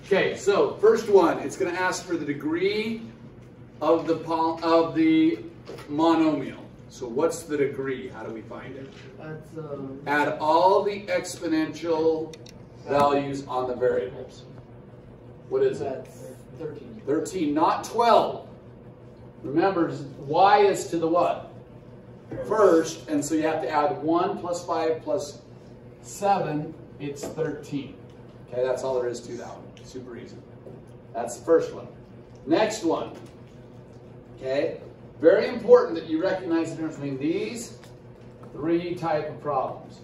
Okay, so first one, it's going to ask for the degree of the monomial. So what's the degree? How do we find it? Add all the exponential values on the variables. What is it? That's 13. 13, not 12. Remember, y is to the what? First, and so you have to add 1 plus 5 plus 7, it's 13. Okay, that's all there is to that one. Super easy. That's the first one. Next one. Okay, very important that you recognize the difference between these three type of problems.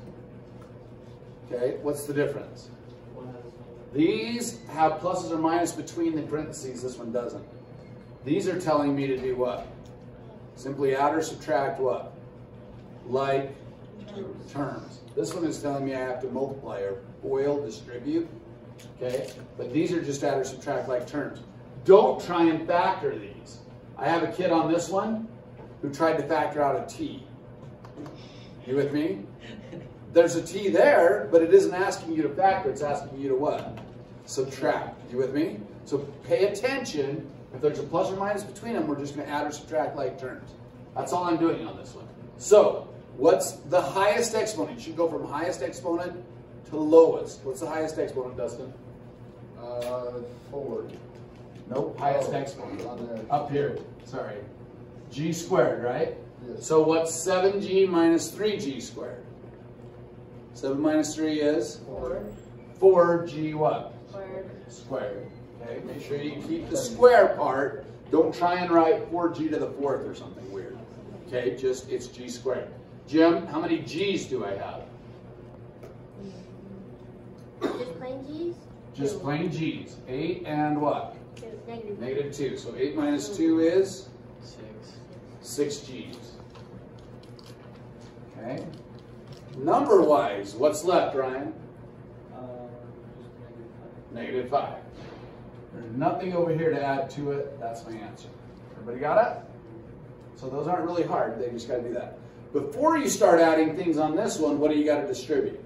Okay, what's the difference? These have pluses or minuses between the parentheses. This one doesn't. These are telling me to do what? Simply add or subtract what? Like terms. This one is telling me I have to multiply or FOIL, distribute. Okay, but these are just add or subtract like terms. Don't try and factor these. I have a kid on this one who tried to factor out a t. You with me? There's a t there, but it isn't asking you to factor, it's asking you to what? Subtract. You with me? So pay attention. If there's a plus or minus between them, we're just going to add or subtract like terms. That's all I'm doing on this one. So, what's the highest exponent? You should go from highest exponent to lowest. What's the highest exponent, Dustin? 4. Nope, highest exponent. On there. Up here, sorry. G squared, right? Yes. So what's 7g minus 3g squared? 7 minus 3 is? 4. 4g what? Squared. Squared. Okay, make sure you keep the square part. Don't try and write 4g to the 4th or something weird. Okay, just it's g squared. Jim, how many g's do I have? Just plain G's? Just plain g's. 8 and what? 2. Negative. Negative 2. So 8 minus 2 is? 6 g's. Okay. Number-wise, what's left, Ryan? Negative 5. There's nothing over here to add to it. That's my answer. Everybody got it? So those aren't really hard. They just got to do that. Before you start adding things on this one, what do you got to distribute?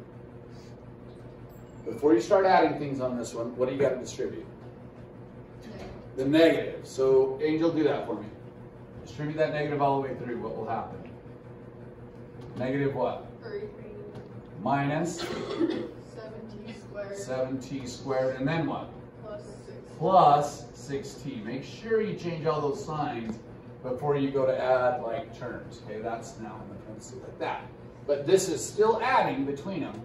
Before you start adding things on this one, what do you got to distribute? The negative. So, Angel, do that for me. Distribute that negative all the way through. What will happen? Negative what? 3. Minus 7t squared 7t squared. And then what? plus 6. Plus 6t. Make sure you change all those signs before you go to add like terms. Okay, that's now in the parentheses like that. But this is still adding between them.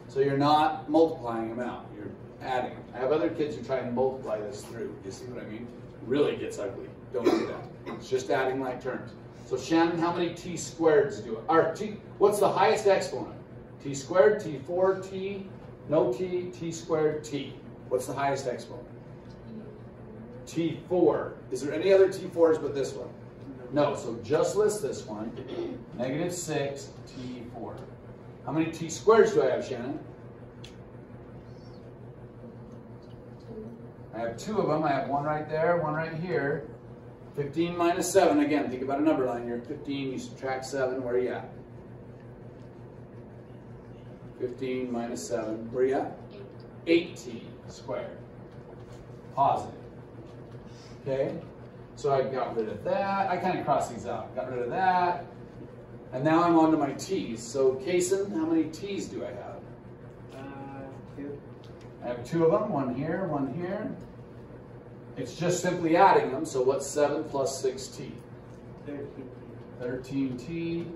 So you're not multiplying them out. You're adding them. I have other kids who try and multiply this through. You see what I mean? It really gets ugly. Don't do that. It's just adding like terms. So Shannon, how many t squareds do it? Or t, what's the highest exponent? T squared, t4, t, no t, t squared, t. What's the highest exponent? T4. Is there any other T4s but this one? No, so just list this one. Negative 6, T4. How many T squares do I have, Shannon? I have 2 of them. I have one right there, one right here. 15 minus 7. Again, think about a number line. You're at 15, you subtract 7. Where are you at? 15 minus 7. Where are you at? 8t squared. Positive. Okay? So I got rid of that. I kind of crossed these out. Got rid of that. And now I'm on to my t's. So, Kaysen, how many t's do I have? 2. I have 2 of them. One here, one here. It's just simply adding them. So what's 7 plus 6t? 13t.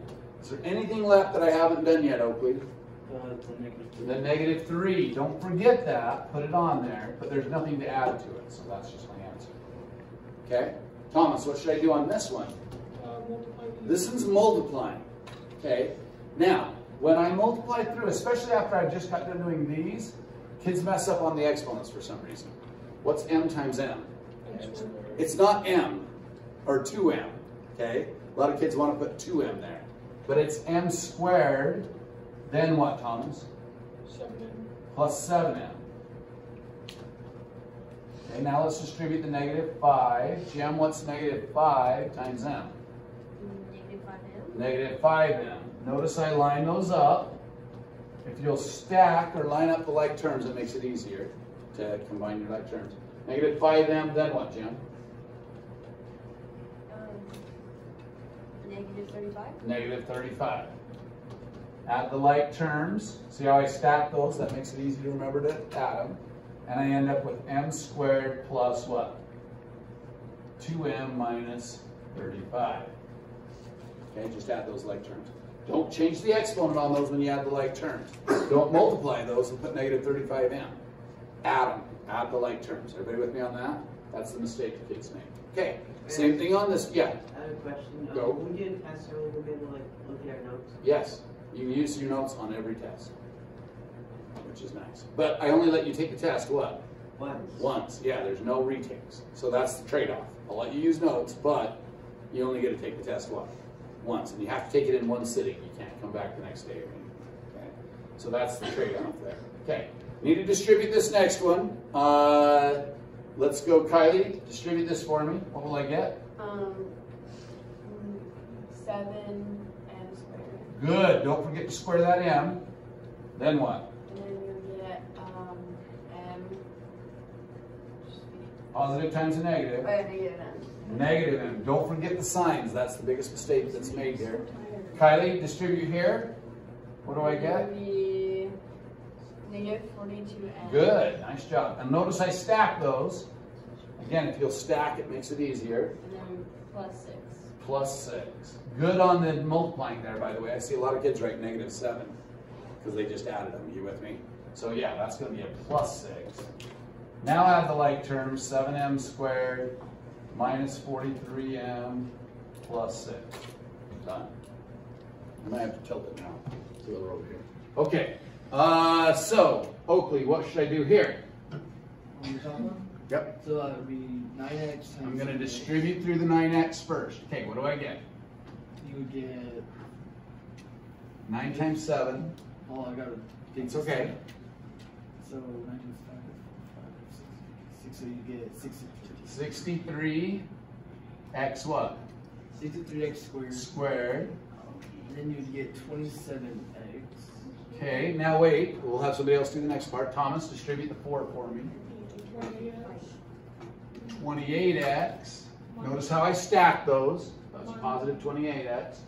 Is there anything left that I haven't done yet, Oakley? The negative 3. Don't forget that. Put it on there. But there's nothing to add to it. So that's just my answer. Okay? Thomas, what should I do on this one? This one's multiplying. Okay? Now, when I multiply through, especially after I just got done doing these, kids mess up on the exponents for some reason. What's m times m? It's not m, or 2m. Okay? A lot of kids want to put 2m there. But it's m squared, then what, Thomas? 7. Plus 7m. Okay, now let's distribute the negative 5. Jim, what's negative 5 times m? Negative 5m. Negative 5m. Notice I line those up. If you'll stack or line up the like terms, it makes it easier. to combine your like terms. Negative 5m, then what, Jim? Negative 35. Negative 35. Add the like terms. See how I stack those? That makes it easy to remember to add them. And I end up with m squared plus what? 2m minus 35. Okay, just add those like terms. Don't change the exponent on those when you add the like terms. Don't multiply those and put negative 35m. Add them. Add the like terms. Everybody with me on that? That's the mistake the kids make. Okay, same thing on this. Yeah. I have a question. Go. When we did test earlier, we're going to like look at our notes. Yes, you can use your notes on every test, which is nice. But I only let you take the test, what? Once. Yeah, there's no retakes. So that's the trade-off. I'll let you use notes, but you only get to take the test what? Once. And you have to take it in one sitting. You can't come back the next day. Okay? So that's the trade-off there. Okay. Need to distribute this next one. Let's go, Kylie. Distribute this for me. What will I get? 7m squared. Good. Don't forget to square that m. Then what? And then you'll get m. Positive times a negative. Oh, yeah, negative m. Negative m. Don't forget the signs. That's the biggest mistake that's made here. Kylie, distribute here. What do I get? Be negative 42m. Good. Nice job. And notice I stack those. Again, if you'll stack, it makes it easier. And then plus 6. Plus 6. Good on the multiplying there, by the way. I see a lot of kids write negative 7 because they just added them. You with me? So yeah, that's going to be a plus 6. Now add the like terms. 7m squared minus 43m plus 6. Done. I might have to tilt it now. It's a little over here. Okay. So, Oakley, what should I do here? Yep. So that would be 9x times. I'm going to distribute through the 9x first. Okay, what do I get? You would get. 9 times 7. Oh, I got it. It's okay. So 9 times 5 is 6. So you get 63. 63 x what? 63x squared. Squared. And then you'd get 27x. Okay, now wait. We'll have somebody else do the next part. Thomas, distribute the 4 for me. 28x. Notice how I stack those. That's positive 28x.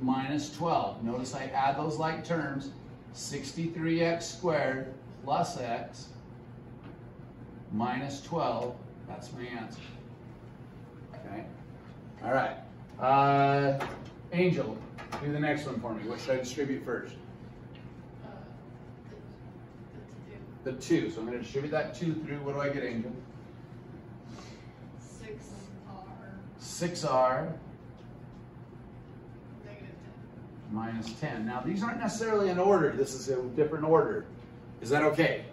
Minus 12. Notice I add those like terms. 63x squared plus x minus 12. That's my answer. Okay. All right. Angel, do the next one for me. What should I distribute first? The 2. So I'm going to distribute that 2 through. What do I get, Angel? 6r. 6r Negative 10. minus 10. Now, these aren't necessarily in order. This is a different order. Is that okay?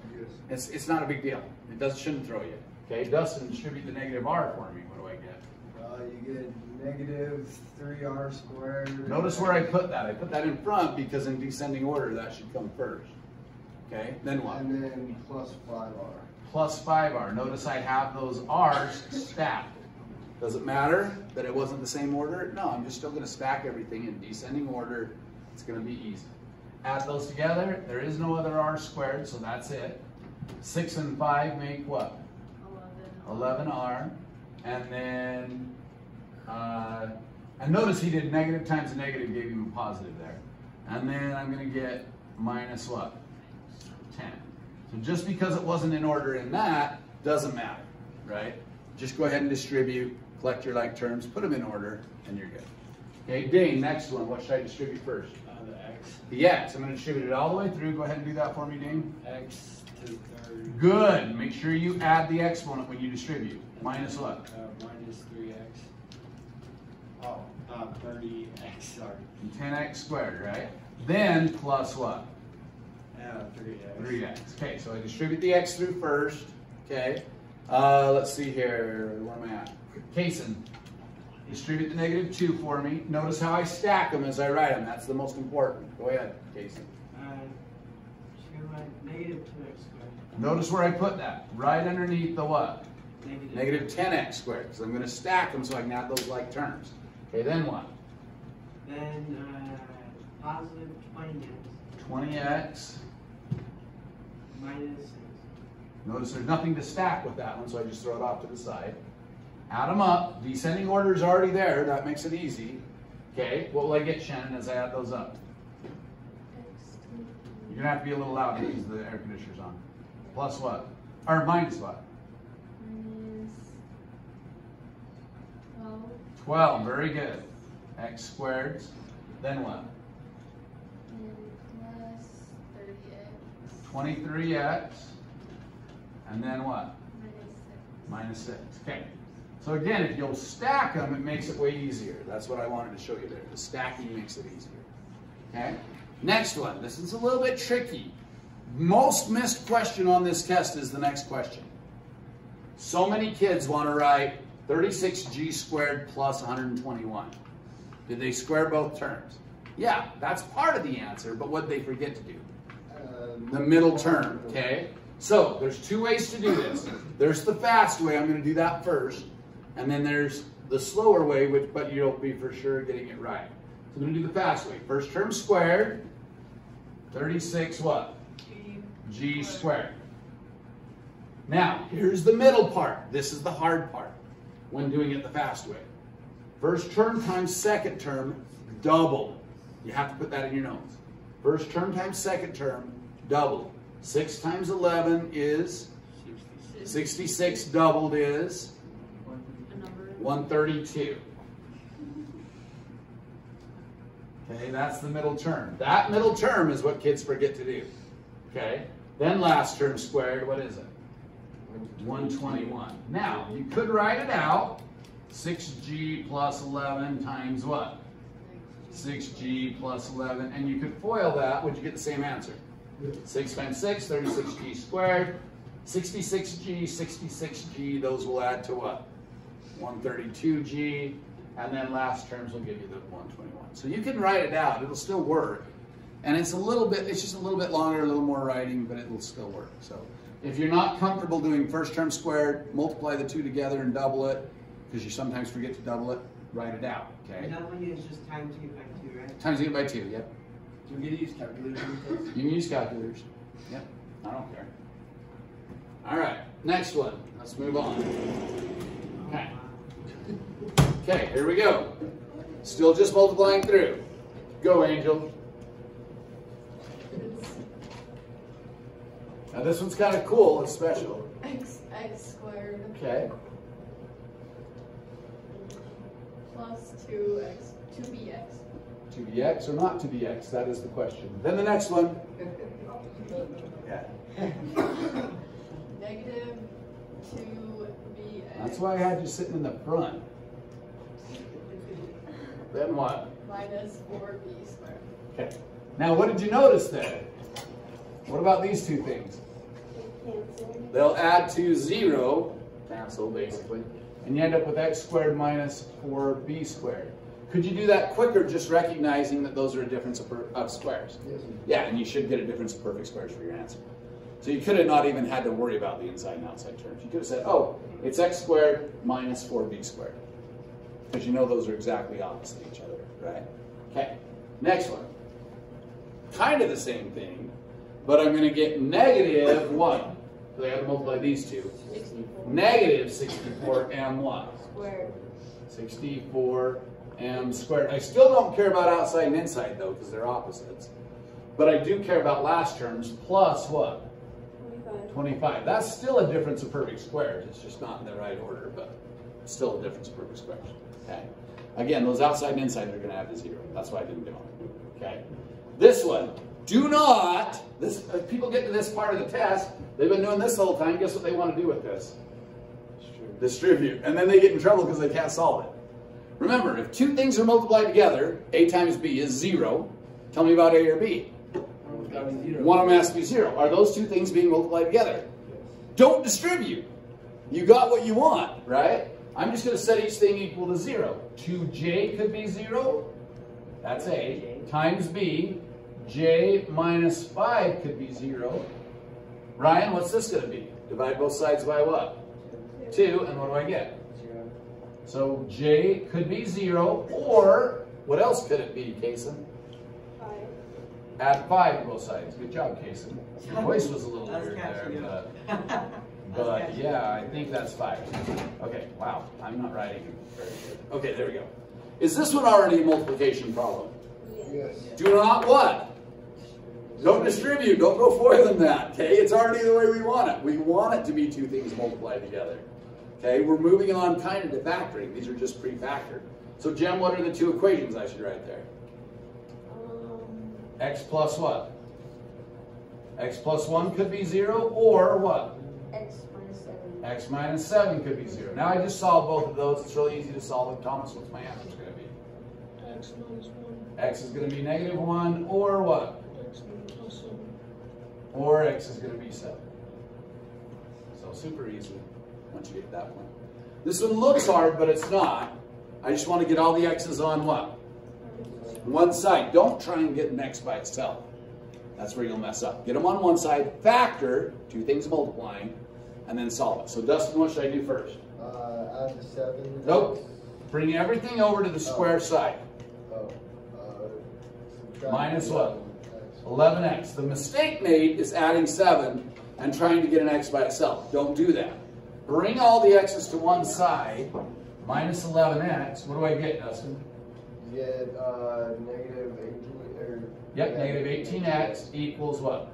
Yes. It's not a big deal. It shouldn't throw you. Okay, Dustin, distribute the negative r for me. What do I get? You get negative 3r squared. Notice where I put that. I put that in front because in descending order, that should come first. Okay, then what? And then plus 5r. Plus 5r. Notice I have those r's stacked. Does it matter that it wasn't the same order? No, I'm just still going to stack everything in descending order. It's going to be easy. Add those together. There is no other r squared, so that's it. 6 and 5 make what? 11r. And then, and notice he did negative times a negative, gave him a positive there. And then I'm going to get minus what? 10. So just because it wasn't in order in that, doesn't matter, right? Just go ahead and distribute, collect your like terms, put them in order, and you're good. Okay, Dane, next one. What should I distribute first? The x. The x. I'm going to distribute it all the way through. Go ahead and do that for me, Dane. X to the third. Good. Make sure you add the exponent when you distribute. Minus what? Minus 3x. Oh, 30x, sorry. And 10x squared, right? Then plus what? 3x. 3x. Okay, so I distribute the x through first. Okay. Let's see here. Where am I at? Kaysen, distribute the negative 2 for me. Notice how I stack them as I write them. That's the most important. Go ahead, Kaysen. Negative 2x squared. Notice where I put that. Right underneath the what? Negative. Negative 10x squared. Because I'm going to stack them so I can add those like terms. Okay, then what? Then positive 20x. 20x Minus 6. Notice there's nothing to stack with that one, so I just throw it off to the side. Add them up. Descending order is already there. That makes it easy. Okay, what will I get, Shannon, as I add those up? You're going to have to be a little loud because the air conditioner's on. Plus what? Or minus what? Minus 12. 12. Very good. X squared. Then what? And plus 30x. 23x. And then what? Minus 6. Minus 6. Okay. So again, if you'll stack them, it makes it way easier. That's what I wanted to show you there. The stacking makes it easier. Okay? Next one. This is a little bit tricky. Most missed question on this test is the next question. So many kids want to write 36g squared plus 121. Did they square both terms? Yeah, that's part of the answer, but what did they forget to do? The middle term, okay? So, there's two ways to do this. There's the fast way, I'm going to do that first. And then there's the slower way, but you'll be for sure getting it right. So I'm going to do the fast way. First term squared, 36 what? G squared. Now, here's the middle part. This is the hard part when doing it the fast way. First term times second term, double. You have to put that in your notes. First term times second term, double. 6 times 11 is 66 doubled is 132. Okay, that's the middle term. That middle term is what kids forget to do. Okay, then last term squared, what is it? 121. Now, you could write it out. 6g plus 11 times what? 6g plus 11. And you could FOIL that. Would you get the same answer? 6 times 6, 36g squared. 66g, 66g, those will add to what? 132g. And then last terms will give you the 121. So you can write it out. It'll still work. And it's just a little bit longer, a little more writing, but it will still work. So if you're not comfortable doing first term squared, multiply the two together and double it, because you sometimes forget to double it, write it out, okay? And that one is just times it by 2, right? Times it by 2, yep. Do we get to use calculators in the test? You can use calculators. Yep, I don't care. All right, next one. Let's move on. Okay. Okay, here we go. Still just multiplying through. Go, Angel. Now this one's kind of cool. It's special. X squared Okay. plus 2x, 2bx. 2bx or not 2bx? That is the question. Then the next one. Yeah. Negative 2bx. That's why I had you sitting in the front. Then what? Minus 4b squared. Okay. Now what did you notice there? What about these two things? They'll add to 0, cancel basically, and you end up with x squared minus 4b squared. Could you do that quicker just recognizing that those are a difference of squares? Yes. Yeah, and you should get a difference of perfect squares for your answer. So you could have not even had to worry about the inside and outside terms. You could have said, oh, it's x squared minus 4b squared. Because you know those are exactly opposite each other, right? Okay, next one. Kind of the same thing, but I'm going to get negative what? So I have to multiply these two. 64. Negative 64m what? Squared. 64m squared. I still don't care about outside and inside though, because they're opposites. But I do care about last terms plus what? 25. That's still a difference of perfect squares. It's just not in the right order, but it's still a difference of perfect squares. Okay. Again, those outside and inside are going to add to 0. That's why I didn't do them. Okay. This one. Do not. This. People get to this part of the test. They've been doing this the whole time. Guess what they want to do with this? Distribute. And then they get in trouble because they can't solve it. Remember, if two things are multiplied together, a times b is 0. Tell me about a or b. One of them has to be 0. Are those two things being multiplied together? Don't distribute. You got what you want, right? I'm just going to set each thing equal to 0. 2j could be 0. That's a. Times b. J minus 5 could be 0. Ryan, what's this going to be? Divide both sides by what? 2. And what do I get? 0. So j could be 0. Or, what else could it be, Kason? 5. Add 5 to both sides. Good job, Casey. Your voice was a little I was weird catching there, up. but yeah, I think that's 5. Okay, wow, I'm not writing very good. Okay, there we go. Is this one already a multiplication problem? Yes. Do not what? Don't distribute, don't go further than that, okay? It's already the way we want it. We want it to be two things multiplied together. Okay, we're moving on kind of to factoring. These are just pre-factored. So Jem, what are the two equations I should write there? X plus what? X plus 1 could be 0, or what? X minus 7. X minus 7 could be 0. Now I just solved both of those. It's really easy to solve it. Thomas, what's my answer going to be? X minus 1. X is going to be negative 1, or what? X plus 7. Or X is going to be 7. So super easy once you get to that point. This one looks hard, but it's not. I just want to get all the X's on what? One side. Don't try and get an X by itself. That's where you'll mess up. Get them on one side, factor, two things multiplying, and then solve it. So Dustin, what should I do first? Add the 7. Nope. Bring everything over to the square side. Subtract Minus what? 11x. 11x. The mistake made is adding 7 and trying to get an X by itself. Don't do that. Bring all the X's to one side. Minus 11x. What do I get, Dustin? You get negative 18. Yep, negative 18x equals what?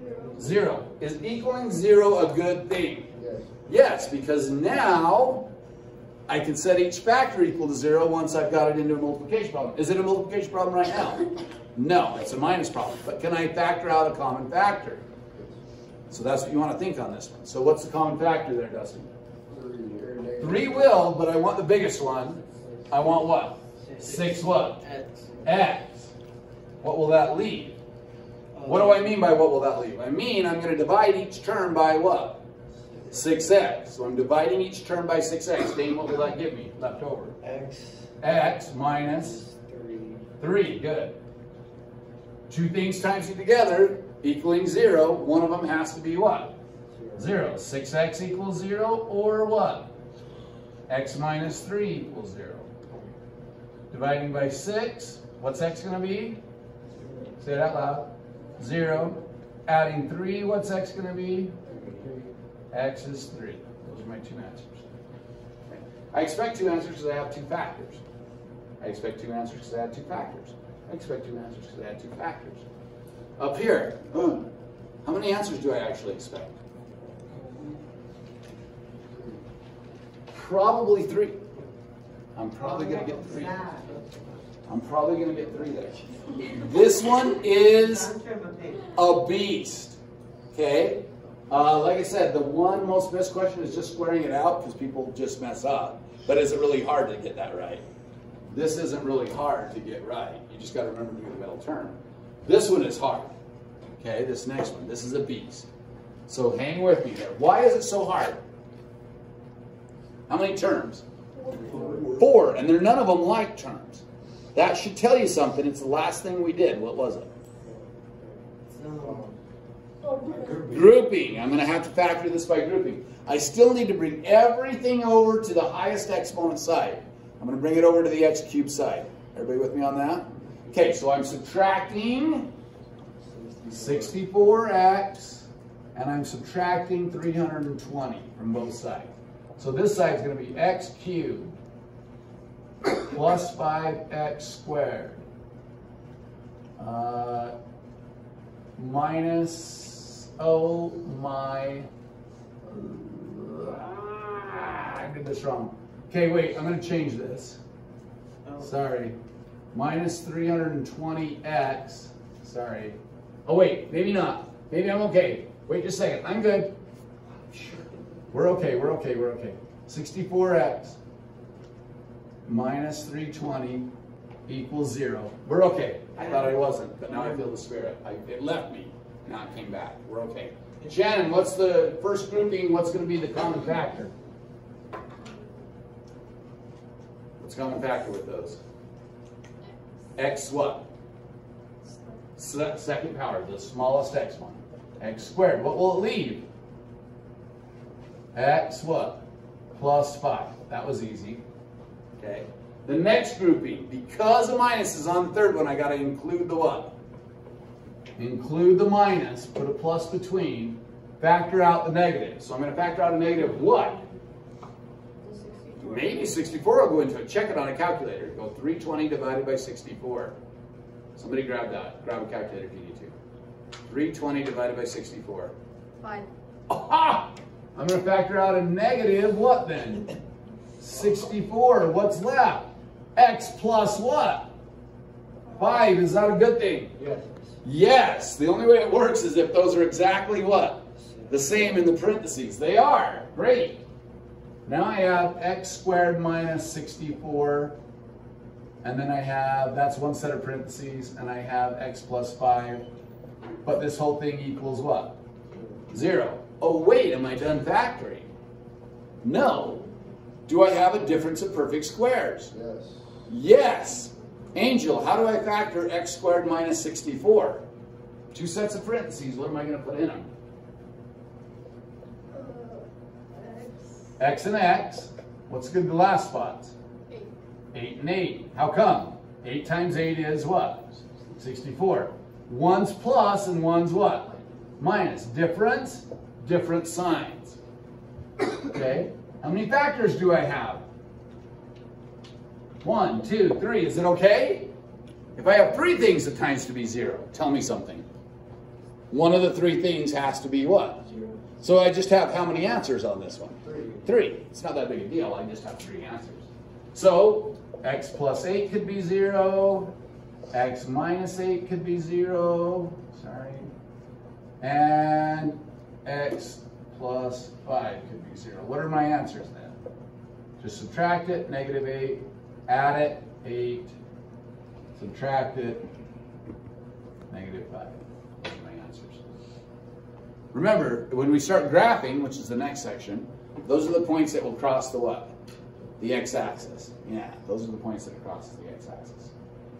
0. 0. Is equaling 0 a good thing? Yes. Yes, because now I can set each factor equal to 0 once I've got it into a multiplication problem. Is it a multiplication problem right now? No, it's a minus problem. But can I factor out a common factor? So that's what you want to think on this one. So what's the common factor there, Dustin? 3 will, but I want the biggest one. I want what? 6 what? X. What will that leave? What do I mean by what will that leave? I mean I'm going to divide each term by what? 6x. So I'm dividing each term by 6x. Dane, what will that give me left over? X minus 3. Good. Two things times it together equaling 0. One of them has to be what? 0. 6x equals 0, or what? X minus 3 equals 0. Dividing by 6, what's x going to be? Say it out loud. 0. Adding 3, what's x going to be? X is 3. Those are my two answers. Okay. I expect two answers because I have two factors. I expect two answers because I have two factors. I expect two answers because I have two factors. Up here, how many answers do I actually expect? Probably 3. I'm probably going to get 3. I'm probably going to get 3 there. This one is a beast. Okay? Like I said, the one most missed question is just squaring it out because people just mess up. But is it really hard to get that right? This isn't really hard to get right. You just got to remember to do the middle term. This one is hard. Okay, this next one. This is a beast. So hang with me there. Why is it so hard? How many terms? 4. And none of them like terms. That should tell you something. It's the last thing we did. What was it? Grouping. I'm going to have to factor this by grouping. I still need to bring everything over to the highest exponent side. I'm going to bring it over to the x cubed side. Everybody with me on that? Okay, so I'm subtracting 64x, and I'm subtracting 320 from both sides. So this side is going to be x cubed plus 5x squared minus, oh my, I did this wrong. Okay, wait, I'm going to change this. Sorry. Minus 320x. Sorry. Oh, wait, maybe not. Maybe I'm okay. Wait just a second. I'm good. We're okay, we're okay, we're okay. 64x minus 320 equals 0. We're okay. I thought I wasn't, but now I feel the spirit. It left me. Now it came back. We're okay. Shannon, what's the first grouping? What's going to be the common factor? What's common factor with those? X what? Second power, the smallest x one. X squared. What will it leave? X what? Plus 5. That was easy. Okay. The next grouping, because a minus is on the third one, I got to include the what? include the minus, put a plus between, factor out the negative. So I'm going to factor out a negative what? Maybe 64. I'll go into it. Check it on a calculator. Go 320 divided by 64. Somebody grab that. Grab a calculator if you need to. 320 divided by 64. 5. Aha! I'm going to factor out a negative what then? 64. What's left? X plus what? 5. Is that a good thing? Yes. Yes. The only way it works is if those are exactly what? The same in the parentheses. They are. Great. Now I have x squared minus 64. And then I have, that's one set of parentheses, and I have x plus 5. But this whole thing equals what? 0. Oh, wait, am I done factoring? No. Do I have a difference of perfect squares? Yes. Yes. Angel, how do I factor x squared minus 64? Two sets of parentheses. What am I going to put in them? X and X. What's good the last spots? 8. 8 and 8. How come? 8 times 8 is what? 64. One's plus and one's what? Minus. Difference? Different signs. Okay? How many factors do I have? 1, 2, 3. Is it okay? If I have 3 things that times to be 0, tell me something. One of the 3 things has to be what? 0. So I just have how many answers on this one? 3. 3. It's not that big a deal. I just have 3 answers. So x plus 8 could be 0. X minus 8 could be 0. Sorry. And x plus 5 could be 0. What are my answers then? Just subtract it, negative 8. Add it, 8. Subtract it, negative 5. Those are my answers. Remember, when we start graphing, which is the next section, those are the points that will cross the what? The x-axis. Yeah, those are the points that crosses the x-axis.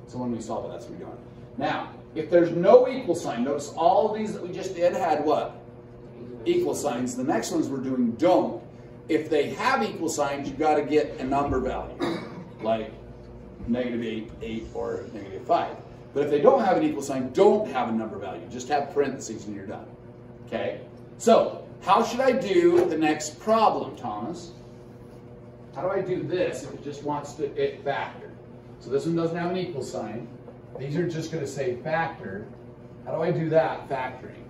So when we solve it, that's what we're doing. Now, if there's no equal sign, notice all of these that we just did had what? Equal signs. The next ones we're doing don't. If they have equal signs, you've got to get a number value, like negative 8, 8, or negative 5. But if they don't have an equal sign, don't have a number value. Just have parentheses and you're done. Okay? So, how should I do the next problem, Thomas? How do I do this if it just wants to it factor? So this one doesn't have an equal sign. These are just going to say factor. How do I do that factoring?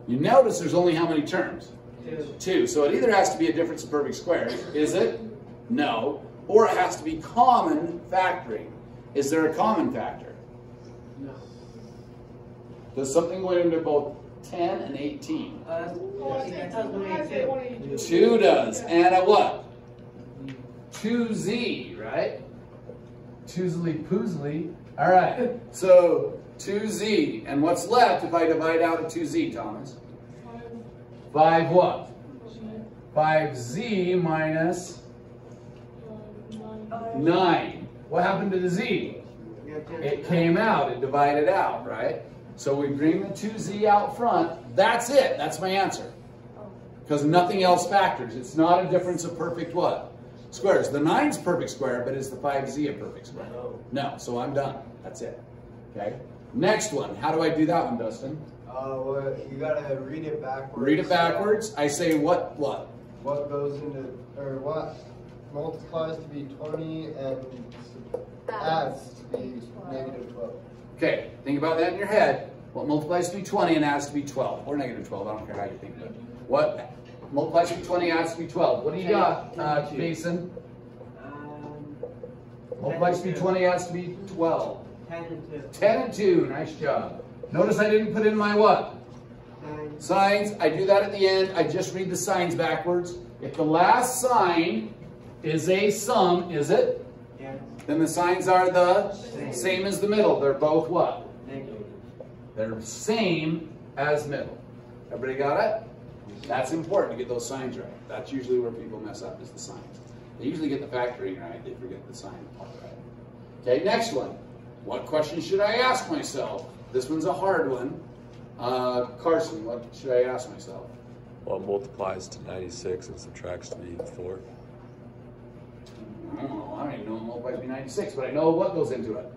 You notice there's only how many terms? 2. So it either has to be a difference of perfect squares. Is it? No. Or it has to be common factoring. Is there a common factor? No. Does something go into both 10 and 18? That does only 2. 2 does. And a what? 2z, right? 2zly poozly. All right. So 2z. And what's left if I divide out a 2z, Thomas? 5 what? 5z minus 9. What happened to the z? It came out. It divided out, right? So we bring the 2z out front. That's it. That's my answer. Because nothing else factors. It's not a difference of perfect what? Squares. The 9's perfect square, but is the 5z a perfect square? No. So I'm done. That's it. Okay? Next one. How do I do that one, Dustin? Well, you gotta read it backwards. Read it backwards. I say what? What goes into, or what multiplies to be 20 and adds to be negative 12. Okay, think about that in your head. What multiplies to be 20 and adds to be 12, or negative 12, I don't care how you think of it. What multiplies to be 20 adds to be 12? What do you got, Mason? Multiplies to be 20 adds to be 12. 10 and 2. 10 and 2, nice job. Notice I didn't put in my what? Signs. I do that at the end. I just read the signs backwards. If the last sign is a sum, is it? Yes. Then the signs are the same as the middle. They're both what? Negative. They're same as middle. Everybody got it? That's important to get those signs right. That's usually where people mess up, is the signs. They usually get the factoring right. They forget the sign part right. Okay, next one. What question should I ask myself? This one's a hard one. Carson, what should I ask myself? What multiplies to 96 and subtracts to be 4? I don't know. I don't even know what multiplies to be 96, but I know what goes into it.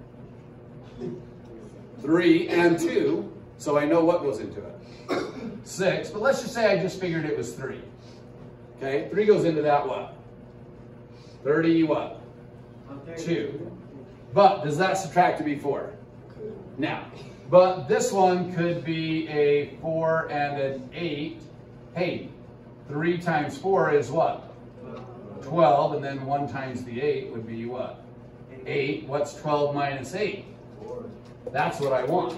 3 and 2, so I know what goes into it. 6, but let's just say I just figured it was 3. Okay, 3 goes into that what? 30 what? 2. But does that subtract to be 4? Now, but this one could be a 4 and an 8. Hey, 3 times 4 is what? 12, and then 1 times the 8 would be what? 8. What's 12 minus 8? That's what I want.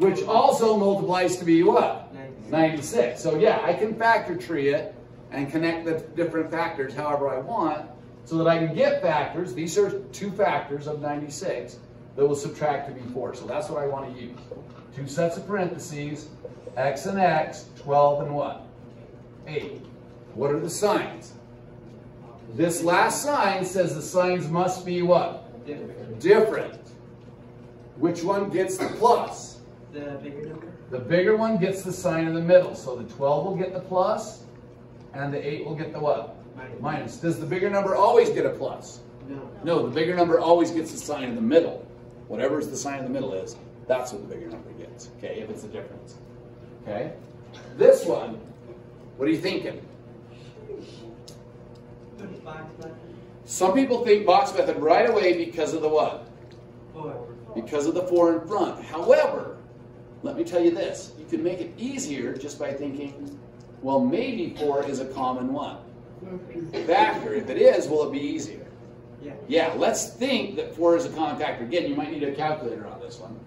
Which also multiplies to be what? 96. So yeah, I can factor tree it and connect the different factors however I want so that I can get factors. These are 2 factors of 96 that will subtract to be 4. So that's what I want to use. 2 sets of parentheses, x and x, 12 and what? 8. What are the signs? This last sign says the signs must be what? Different. Which one gets the plus? The bigger number? The bigger one gets the sign in the middle. So the 12 will get the plus, and the 8 will get the what? Minus. Does the bigger number always get a plus? No. No, the bigger number always gets the sign in the middle. Whatever the sign in the middle is, that's what the bigger number gets. Okay, if it's a difference. Okay? This one, what are you thinking? Some people think box method right away because of the what? 4. Because of the 4 in front. However, let me tell you this. You can make it easier just by thinking, well, maybe 4 is a common what? Factor. If it is, will it be easier? Yeah, let's think that 4 is a common factor. Again, you might need a calculator on this one.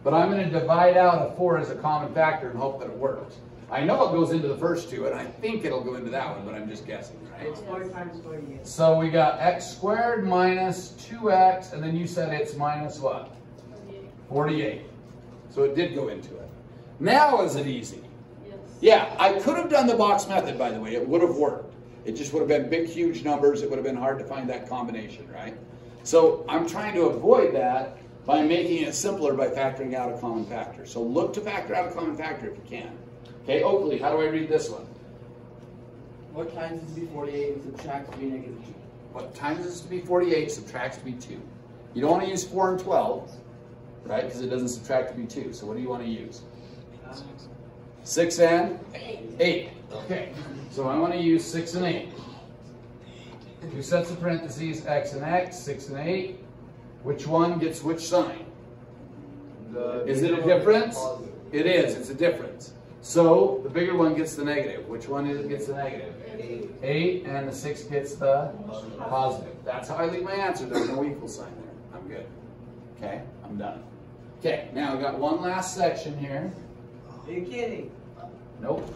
But I'm going to divide out a 4 as a common factor and hope that it works. I know it goes into the first 2, and I think it'll go into that one, but I'm just guessing, right? It's 4 times 48. So we got x squared minus 2x, and then you said it's minus what? 48. So it did go into it. Now is it easy? Yes. Yeah, I could have done the box method, by the way. It would have worked. It just would have been big, huge numbers. It would have been hard to find that combination, right? So I'm trying to avoid that by making it simpler by factoring out a common factor. So look to factor out a common factor if you can. Okay, Oakley, how do I read this one? What times is to be 48 and subtracts to be negative 2? What times is to be 48 subtracts to be 2. You don't want to use 4 and 12, right? Because it doesn't subtract to be 2. So what do you want to use? 6 and 8. Okay, so I want to use 6 and 8. 2 sets of parentheses, x and x, 6 and 8. Which one gets which sign? Is it a difference? It is, it's a difference. So the bigger one gets the negative. Which one gets the negative? 8, and the 6 gets the positive. That's how I leave my answer. There's no equal sign there. I'm good. Okay, I'm done. Okay, now I've got one last section here. Are you kidding? Nope.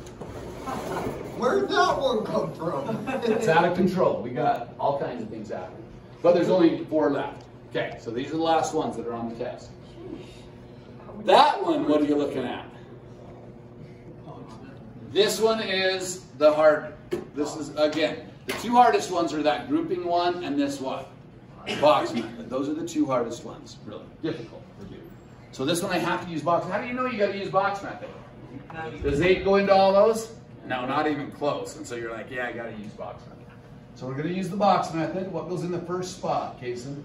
Where'd that one come from? It's out of control. We got all kinds of things happening. But there's only 4 left. Okay, so these are the last ones that are on the test. That one, what are you looking at? This one is the hard. This is, again, the 2 hardest ones are that grouping one and this one. Box method. Those are the 2 hardest ones. Really difficult to do. So this one I have to use box. How do you know you got to use box method? Does 8 go into all those? No, not even close. And so you're like, yeah, I got to use box method. So we're going to use the box method. What goes in the first spot, Kason?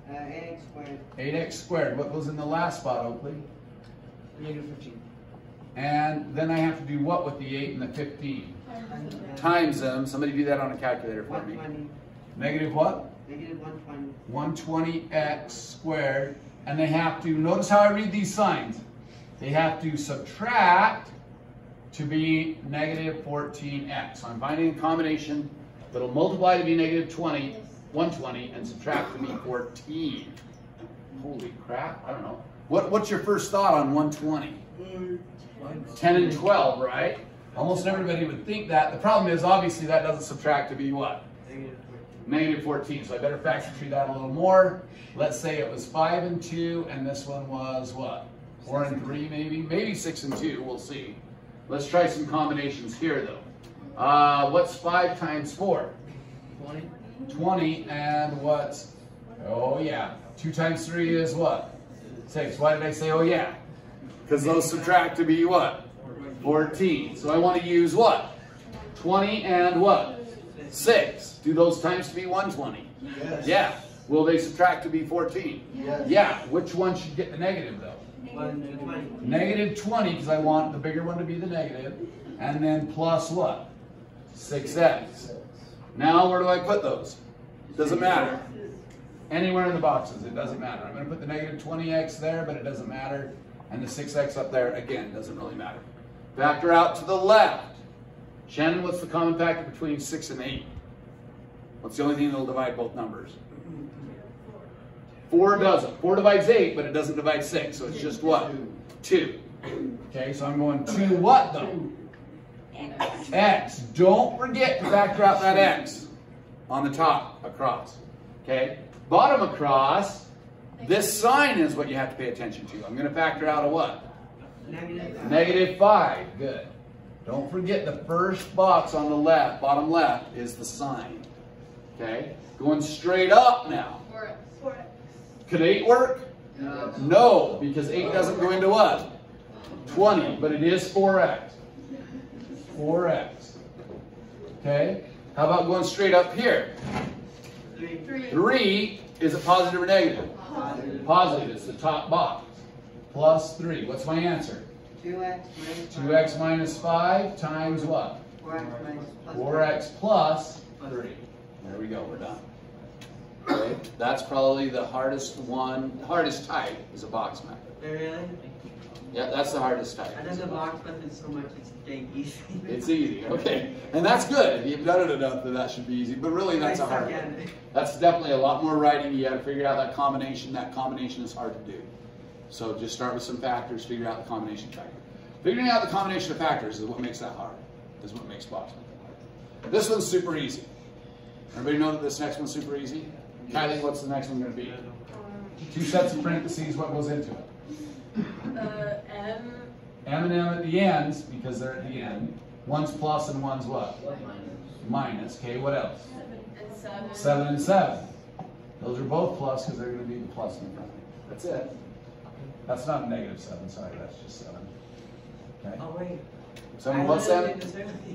8x squared. 8x squared. What goes in the last spot, Oakley? Negative 15. And then I have to do what with the 8 and the 15? Times them. Somebody do that on a calculator for me. 120. Negative what? Negative 120. 120x squared. And they have to, notice how I read these signs. They have to subtract to be negative 14x. So I'm finding a combination that'll multiply to be negative 120, and subtract to be 14. Holy crap, I don't know. What's your first thought on 120? 10 and 12, right? Almost everybody would think that. The problem is, obviously, that doesn't subtract to be what? Negative 14. So I better factor tree that a little more. Let's say it was 5 and 2, and this one was what? 4 and 3, maybe? Maybe 6 and 2, we'll see. Let's try some combinations here, though. What's 5 times 4? 20. 20, and what's, oh yeah, 2 times 3 is what? 6. Why did I say oh yeah? Because those subtract to be what? 14. So I want to use what? 20 and what? 6. Do those times to be 120? Yes. Yeah. will they subtract to be 14? Yes. Yeah, which one should get the negative though? 120. Negative 20, because I want the bigger one to be the negative, and then plus what? 6x. Now where do I put those? Doesn't matter. Anywhere in the boxes, it doesn't matter. I'm going to put the negative 20x there, but it doesn't matter. And the 6x up there, again, doesn't really matter. Factor out to the left. Shannon, what's the common factor between 6 and 8? What's the only thing that will divide both numbers? 4 doesn't. 4 divides 8, but it doesn't divide 6. So it's just what? 2. Okay, so I'm going 2 what though? X. Don't forget to factor out that x on the top across. Okay? Bottom across, this sign is what you have to pay attention to. I'm going to factor out a what? Negative 5. Good. Don't forget the first box on the left, bottom left, is the sign. Okay? Going straight up now. 4x. Could 8 work? No. No, because 8 doesn't go into what? 20, but it is 4x. 4x. Okay? How about going straight up here? 3. 3, is it positive or negative? Positive. Positive, it's the top box. Plus 3. What's my answer? 2x minus 5. 2x minus 5 times what? 4x minus plus 4x plus 3. There we go, we're done. Okay, that's probably the hardest one, hardest type is a box method. Really? Yeah, that's the hardest type. I know the box method so much, it's dang easy. It's easy, okay. And that's good. If you've done it enough, then that should be easy. But really, that's a hard one. That's definitely a lot more writing. You got to figure out that combination. That combination is hard to do. So just start with some factors, figure out the combination factor. Figuring out the combination of factors is what makes that hard, is what makes box method hard. This one's super easy. Everybody know that this next one's super easy? Kylie, what's the next one going to be? 2 sets of parentheses, what goes into it? M. M and M at the ends, because they're at the end. One's plus and one's what? Minus. Okay, what else? And 7. 7 and 7. Those are both plus because they're going to be the plus in front. That's it. That's not a negative 7, sorry, that's just 7. Okay? Oh, wait. 7 plus M?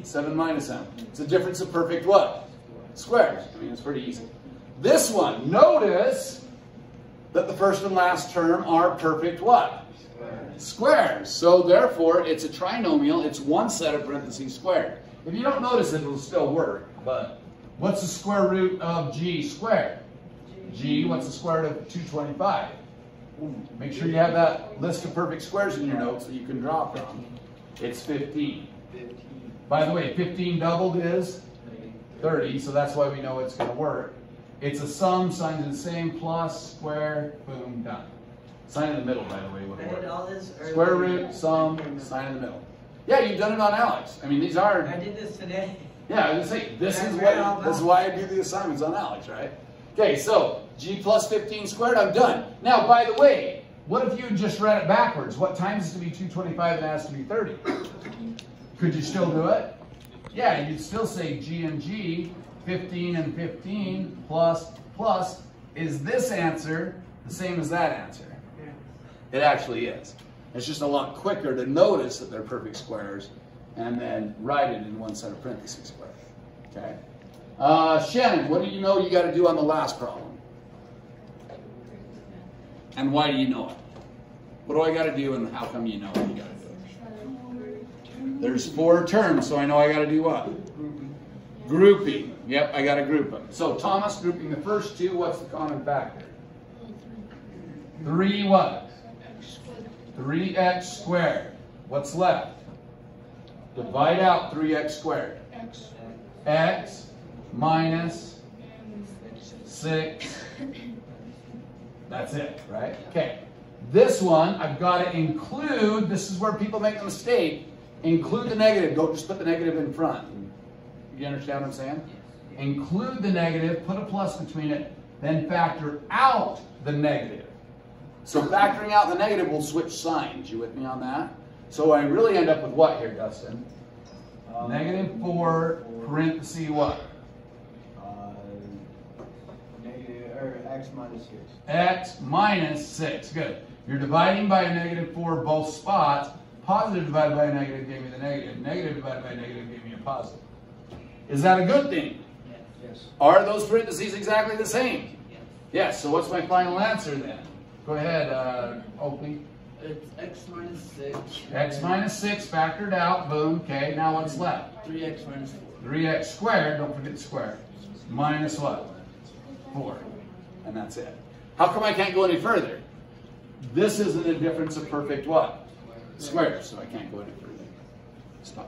7 minus M. It's a difference of perfect what? Squares. I mean, it's pretty easy. This one, notice that the first and last term are perfect what? Squares. So therefore, it's a trinomial. It's one set of parentheses squared. If you don't notice it, it'll still work. But what's the square root of g squared? G, what's the square root of 225? Make sure you have that list of perfect squares in your notes that you can draw from. It's 15. By the way, 15 doubled is 30, so that's why we know it's going to work. It's a sum, signs are the same, plus, square, boom, done. Sign in the middle, by the way, would I did work. all this earlier. Square root, sum, sign in the middle. Yeah, you've done it on Alex. I mean, these are. I did this today. Yeah, I was gonna say this is why I do the assignments on Alex, right? Okay, so g plus 15 squared, I'm done. Now, by the way, what if you just read it backwards? What times is to be 225 and has to be 30? Could you still do it? Yeah, you'd still say g and g, 15 and 15 plus plus. Is this answer the same as that answer? Yeah. It actually is. It's just a lot quicker to notice that they're perfect squares and then write it in one set of parentheses squares. Okay? Shannon, what do you know you got to do on the last problem? And why do you know it? What do I got to do and how come you know what you got to do? There's 4 terms, so I know I got to do what? Grouping. Yep, I got to group them. So Thomas, grouping the first 2, what's the common factor? 3 what? 3x squared. What's left? Divide out 3x squared. X minus 6. That's it, right? Okay. This one, I've got to include, this is where people make the mistake, include the negative. Don't just put the negative in front. You understand what I'm saying? Include the negative, put a plus between it, then factor out the negative. So factoring out the negative will switch signs. You with me on that? So I really end up with what here, Dustin? Negative 4, parenthesis what? Negative, or x minus 6. X minus 6. Good. You're dividing by a negative 4 both spots. Positive divided by a negative gave me the negative. Negative divided by a negative gave me a positive. Is that a good thing? Yes. Are those parentheses exactly the same? Yes, so what's my final answer then? Go ahead, Opie. It's x minus 6. X minus 6 factored out, boom, okay, now what's left? 3x minus 4. 3x squared, don't forget the square, minus what? 4. And that's it. How come I can't go any further? This isn't a difference of perfect what? Squares, so I can't go any further.